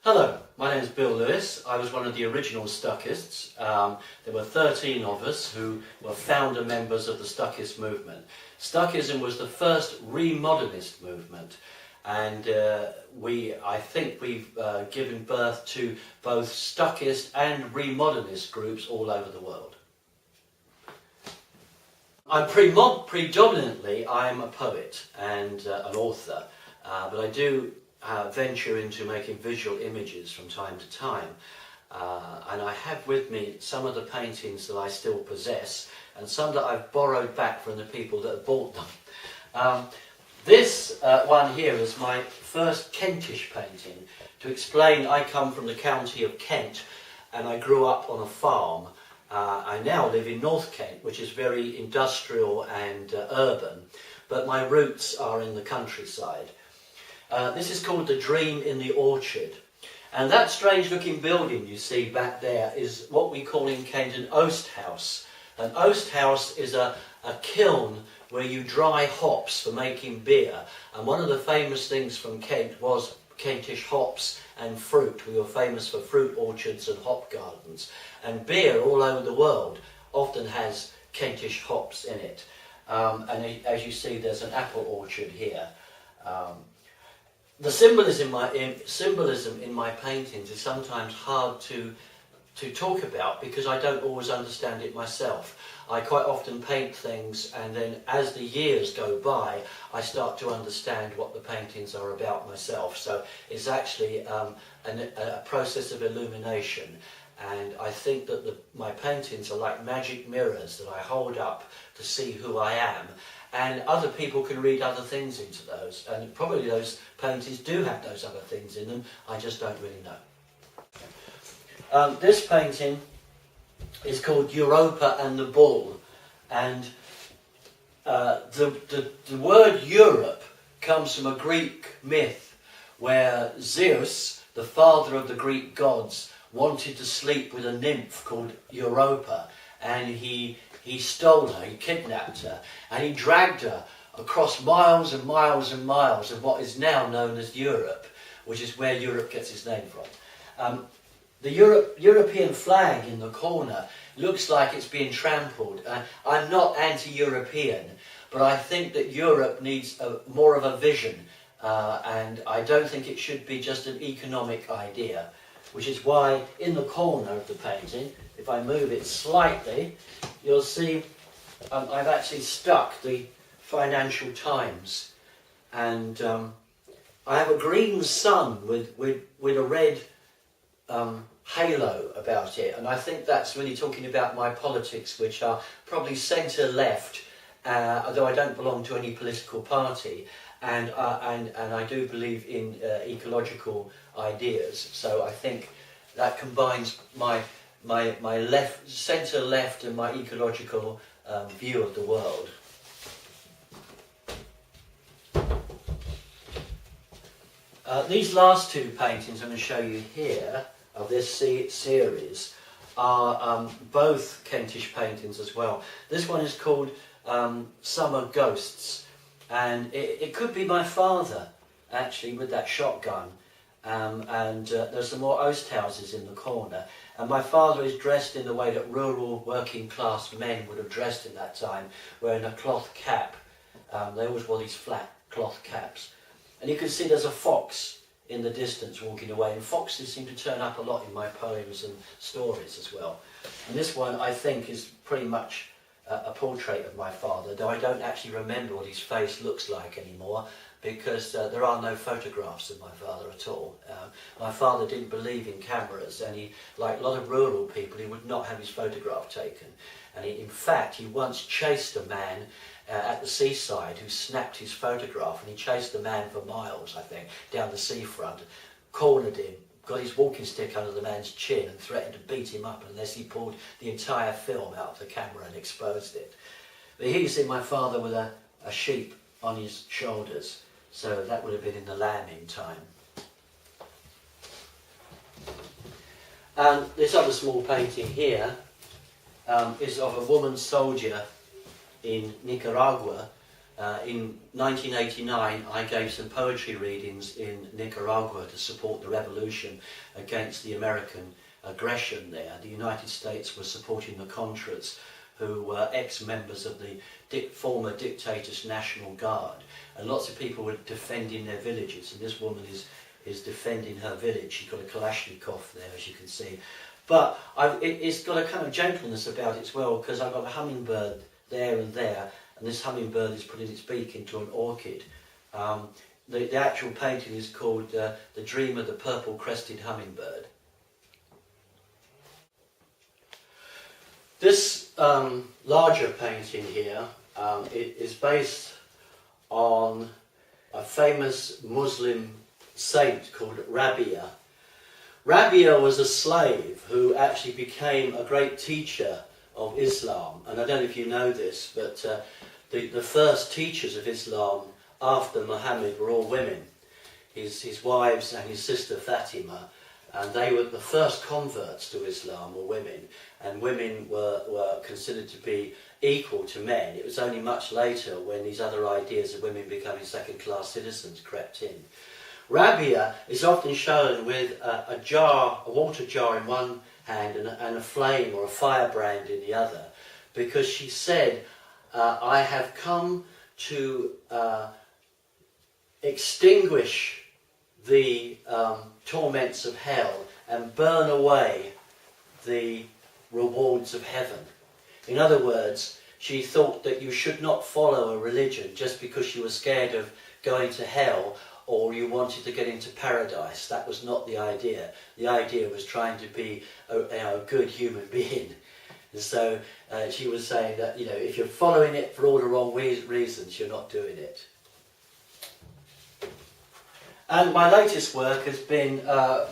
Hello, my name is Bill Lewis. I was one of the original Stuckists. There were 13 of us who were founder members of the Stuckist movement. Stuckism was the first remodernist movement, and I think we've given birth to both Stuckist and remodernist groups all over the world. Predominantly I'm a poet and an author, but I do venture into making visual images from time to time, and I have with me some of the paintings that I still possess and some that I've borrowed back from the people that have bought them. This one here is my first Kentish painting. To explain, I come from the county of Kent and I grew up on a farm. I now live in North Kent, which is very industrial and urban, but my roots are in the countryside. This is called The Dream in the Orchard, and that strange looking building you see back there is what we call in Kent an oast house. An oast house is a kiln where you dry hops for making beer, and one of the famous things from Kent was Kentish hops and fruit. We were famous for fruit orchards and hop gardens, and beer all over the world often has Kentish hops in it, and as you see there's an apple orchard here. The symbolism in my paintings is sometimes hard to talk about because I don't always understand it myself. I quite often paint things, and then as the years go by I start to understand what the paintings are about myself. So it's actually a process of illumination, and I think that my paintings are like magic mirrors that I hold up to see who I am. And other people can read other things into those, and probably those paintings do have those other things in them, I just don't really know. This painting is called Europa and the Bull, and the word Europe comes from a Greek myth where Zeus, the father of the Greek gods, wanted to sleep with a nymph called Europa, and he stole her, he kidnapped her, and he dragged her across miles and miles and miles of what is now known as Europe, which is where Europe gets its name from. The European flag in the corner looks like it's being trampled. I'm not anti-European, but I think that Europe needs more of a vision, and I don't think it should be just an economic idea, which is why in the corner of the painting, if I move it slightly, you'll see I've actually stuck the Financial Times, and I have a green sun with a red halo about it, and I think that's really talking about my politics, which are probably centre-left, although I don't belong to any political party, and I do believe in ecological ideas. So I think that combines my left, centre-left, and my ecological view of the world. These last two paintings I'm going to show you here of this series are both Kentish paintings as well. This one is called Summer Ghosts, and it could be my father actually with that shotgun, and there's some more oast houses in the corner, and my father is dressed in the way that rural working class men would have dressed in that time, wearing a cloth cap. They always wore these flat cloth caps, and you can see there's a fox in the distance walking away, and foxes seem to turn up a lot in my poems and stories as well. And this one I think is pretty much a portrait of my father, though I don't actually remember what his face looks like anymore, because there are no photographs of my father at all. My father didn't believe in cameras, and he, like a lot of rural people, he would not have his photograph taken. And in fact, he once chased a man at the seaside who snapped his photograph, and he chased the man for miles, I think, down the seafront, cornered him, got his walking stick under the man's chin and threatened to beat him up unless he pulled the entire film out of the camera and exposed it. But here you see my father with a sheep on his shoulders, so that would have been in the lambing time. And this other small painting here is of a woman soldier in Nicaragua In 1989, I gave some poetry readings in Nicaragua to support the revolution against the American aggression there. The United States was supporting the Contras, who were ex-members of the former dictator's National Guard. And lots of people were defending their villages, and this woman is defending her village. She's got a Kalashnikov there, as you can see. But it's got a kind of gentleness about it as well, because I've got a hummingbird there, and this hummingbird is putting its beak into an orchid. The actual painting is called The Dream of the Purple-Crested Hummingbird. This larger painting here it is based on a famous Muslim saint called Rabia. Rabia was a slave who actually became a great teacher of Islam. And I don't know if you know this, but the first teachers of Islam after Muhammad were all women. His wives and his sister Fatima. And they were the first converts to Islam were women. And women were considered to be equal to men. It was only much later when these other ideas of women becoming second-class citizens crept in. Rabia is often shown with a water jar in one hand and a flame or a firebrand in the other, because she said, I have come to extinguish the torments of hell and burn away the rewards of heaven. In other words, she thought that you should not follow a religion just because you were scared of going to hell or you wanted to get into paradise. That was not the idea. The idea was trying to be a good human being. And so she was saying that, you know, if you're following it for all the wrong reasons, you're not doing it. And my latest work has been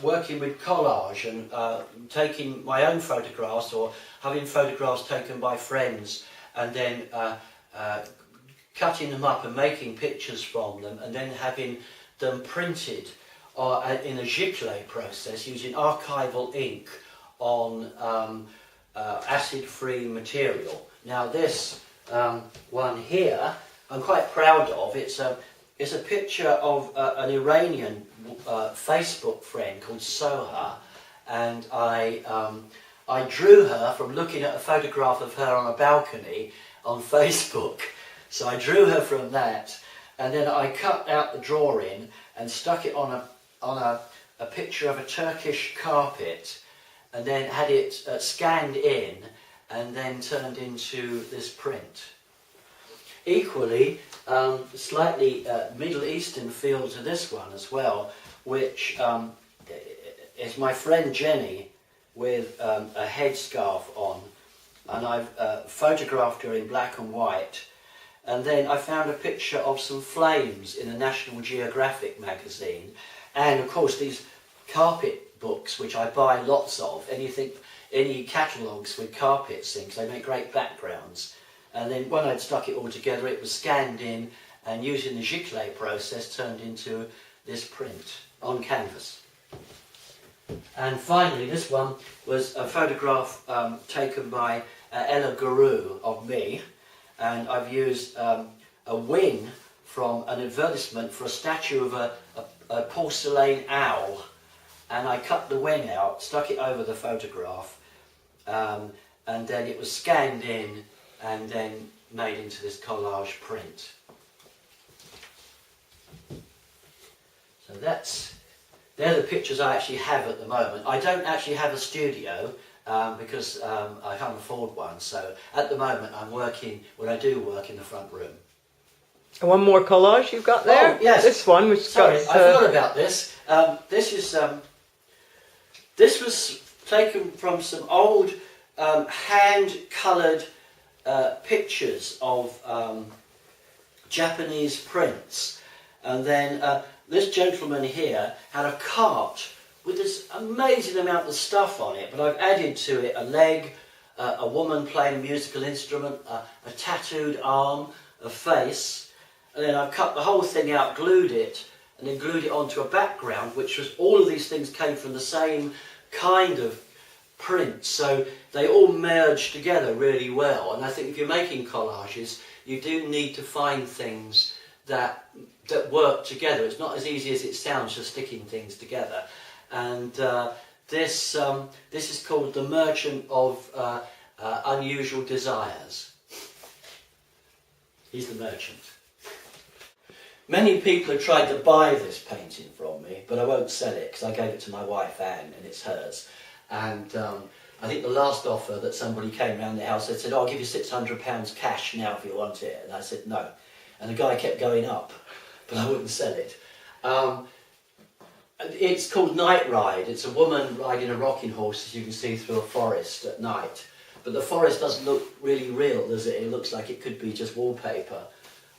working with collage and taking my own photographs or having photographs taken by friends and then cutting them up and making pictures from them and then having them printed in a giclée process using archival ink on acid-free material. Now this one here I'm quite proud of. It's a picture of an Iranian Facebook friend called Soha, and I drew her from looking at a photograph of her on a balcony on Facebook. So I drew her from that, and then I cut out the drawing and stuck it on a picture of a Turkish carpet, and then had it scanned in and then turned into this print. Equally, slightly Middle Eastern feel to this one as well, which is my friend Jenny with a headscarf on, and I've photographed her in black and white, and then I found a picture of some flames in a National Geographic magazine, and of course these carpet books, which I buy lots of, any catalogues with carpets in, because they make great backgrounds. And then when I'd stuck it all together, it was scanned in and using the giclée process turned into this print on canvas. And finally, this one was a photograph taken by Ella Guru of me, and I've used a wing from an advertisement for a statue of a porcelain owl, and I cut the wing out, stuck it over the photograph, and then it was scanned in and then made into this collage print. So they're the pictures I actually have at the moment. I don't actually have a studio because I can't afford one, so at the moment I'm working, when I do work, in the front room. And one more collage you've got there? Oh, yes. This one, which Sorry, got... I forgot about this. This was taken from some old hand-coloured pictures of Japanese prints, and then this gentleman here had a cart with this amazing amount of stuff on it, but I've added to it a leg, a woman playing a musical instrument, a tattooed arm, a face, and then I've cut the whole thing out, glued it, and then glued it onto a background, which was, all of these things came from the same kind of print, so they all merge together really well. And I think if you're making collages, you do need to find things that work together. It's not as easy as it sounds, just sticking things together. And this is called The Merchant of Unusual Desires. He's the merchant. Many people have tried to buy this painting from me, but I won't sell it because I gave it to my wife Anne and it's hers. And I think the last offer that somebody came round the house, they said, "Oh, I'll give you £600 cash now if you want it." And I said no. And the guy kept going up, but I wouldn't sell it. It's called Night Ride. It's a woman riding a rocking horse, as you can see, through a forest at night. But the forest doesn't look really real, does it? It looks like it could be just wallpaper.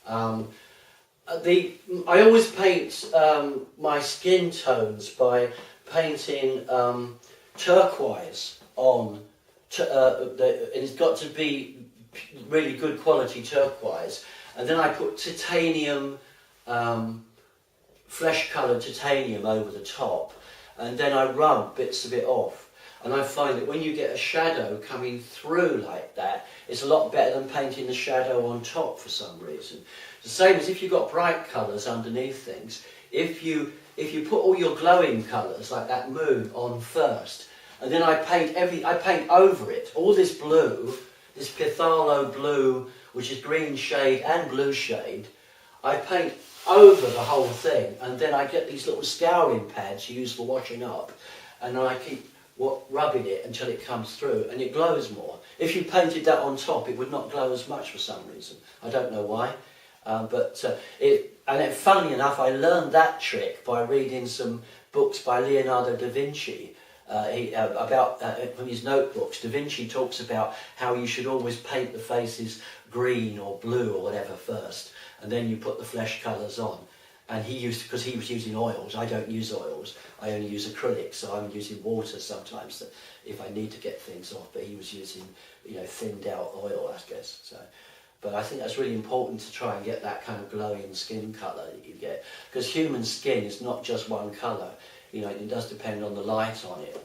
I always paint my skin tones by painting turquoise on, and it's got to be really good quality turquoise. And then I put titanium, flesh-coloured titanium over the top, and then I rub bits of it off. And I find that when you get a shadow coming through like that, it's a lot better than painting the shadow on top for some reason. The same as if you've got bright colours underneath things. If you put all your glowing colours, like that moon, on first, and then I paint over it, all this blue, this Pithalo blue, which is green shade and blue shade, I paint over the whole thing, and then I get these little scouring pads used for washing up, and I keep rubbing it until it comes through, and it glows more. If you painted that on top, it would not glow as much for some reason. I don't know why. Funnily enough, I learned that trick by reading some books by Leonardo da Vinci. From his notebooks, Da Vinci talks about how you should always paint the faces green or blue or whatever first, and then you put the flesh colours on. And because he was using oils, I don't use oils, I only use acrylics, so I'm using water sometimes if I need to get things off, but he was using, thinned out oil, I guess. So, but I think that's really important to try and get that kind of glowing skin colour that you get, because human skin is not just one colour. It does depend on the light on it.